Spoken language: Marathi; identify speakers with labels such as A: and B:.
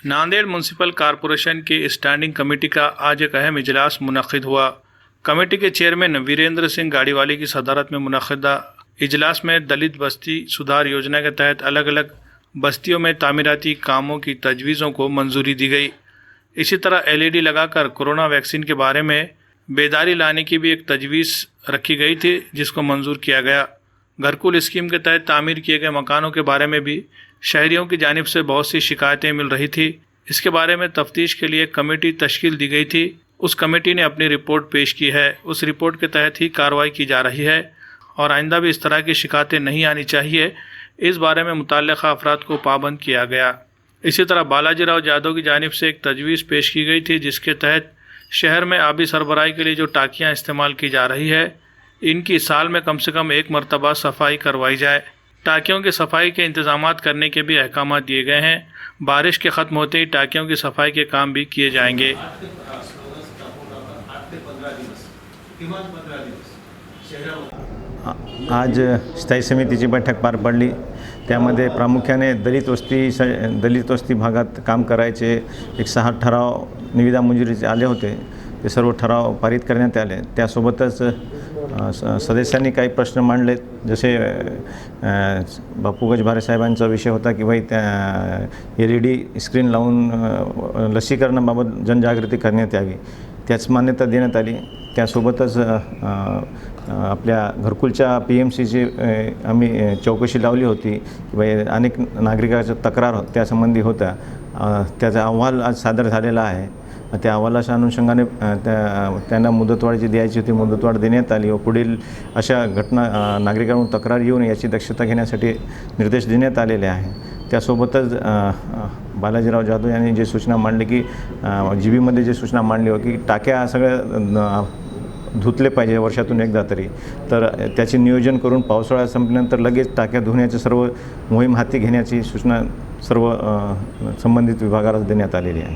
A: नांदेड़ म्यूनसिपल कॉरपोरेशन की स्टैंडिंग कमेटी का आज एक अहम इजलास मुनक्किद हुआ। कमेटी के चेयरमैन वीरेंद्र सिंह गाड़ीवाली की सदारत में मुनक्किदा इजलास में दलित बस्ती सुधार योजना के तहत अलग अलग बस्तियों में तामीराती कामों की तजवीज़ों को मंजूरी दी गई। इसी तरह LED लगाकर कोरोना वैक्सीन के बारे में बेदारी लाने की भी एक तजवीज़ रखी गई थी, जिसको मंजूर किया गया। घरकुल स्कीम के तहत तामीर किए गए मकानों के बारे में भी शहरियों की जानिब से बहुत सी शिकायतें मिल रही थी। इसके बारे में तफ्तीश के लिए कमेटी तश्कील दी गई थी। उस कमेटी ने अपनी रिपोर्ट पेश की है। उस रिपोर्ट के तहत ही कार्रवाई की जा रही है और आइंदा भी इस तरह की शिकायतें नहीं आनी चाहिए, इस बारे में मुतल्लिक़ा अफराद को पाबंद किया गया। इसी तरह बालाजी राव यादव की जानिब से एक तजवीज़ पेश की गई थी, जिसके तहत शहर में आबी सरबराही के लिए जो टाँकियाँ इस्तेमाल की जा रही है, इनकी साल में कम से कम एक मरतबा सफाई करवाई जाए। टाँकियों की सफाई के इंतजामात करने के भी अहकाम दिए गए हैं। बारिश के ख़त्म होते ही टाँकियों की सफाई के काम भी किए जाएंगे।
B: आज स्थायी समितीची बैठक पार पडली। त्यामध्ये प्रामुख्याने दलित वस्ती भागात काम करायचे 6 ठराव निविदा मंजुरीचे आले होते। ते सर्व ठराव पारित करण्यात आले। त्यासोबतच सदस्यांनी काही प्रश्न मांडले, जसे बापू गजभारे साहेबांचा विषय होता की भाई त्या LED स्क्रीन लावून लसीकरणाबाबत जनजागृती करण्यात यावी, त्याच मान्यता देण्यात आली। त्यासोबतच आपल्या घरकुलच्या PMCची आम्ही चौकशी लावली होती की भाई अनेक नागरिकांच्या तक्रार त्यासंबंधी होत्या। त्याचा अहवाल आज सादर झालेला आहे। त्या अहवालाच्या अनुषंगाने त्यांना मुदतवाढ जी द्यायची होती मुदतवाढ देण्यात आली व पुढील अशा घटना नागरिकांकडून तक्रार येऊन याची दक्षता घेण्यासाठी निर्देश देण्यात आलेले आहे। त्यासोबतच बालाजीराव जाधव यांनी जे सूचना मांडली की GB जे सूचना मांडली होती की टाक्या सगळ्या धुतले पाहिजे वर्षातून एकदा तरी, तर त्याचे नियोजन करून पावसाळा संपल्यानंतर लगेच टाक्या धुण्याची सर्व मोहीम हाती घेण्याची सूचना सर्व संबंधित विभागाला देण्यात आलेली आहे।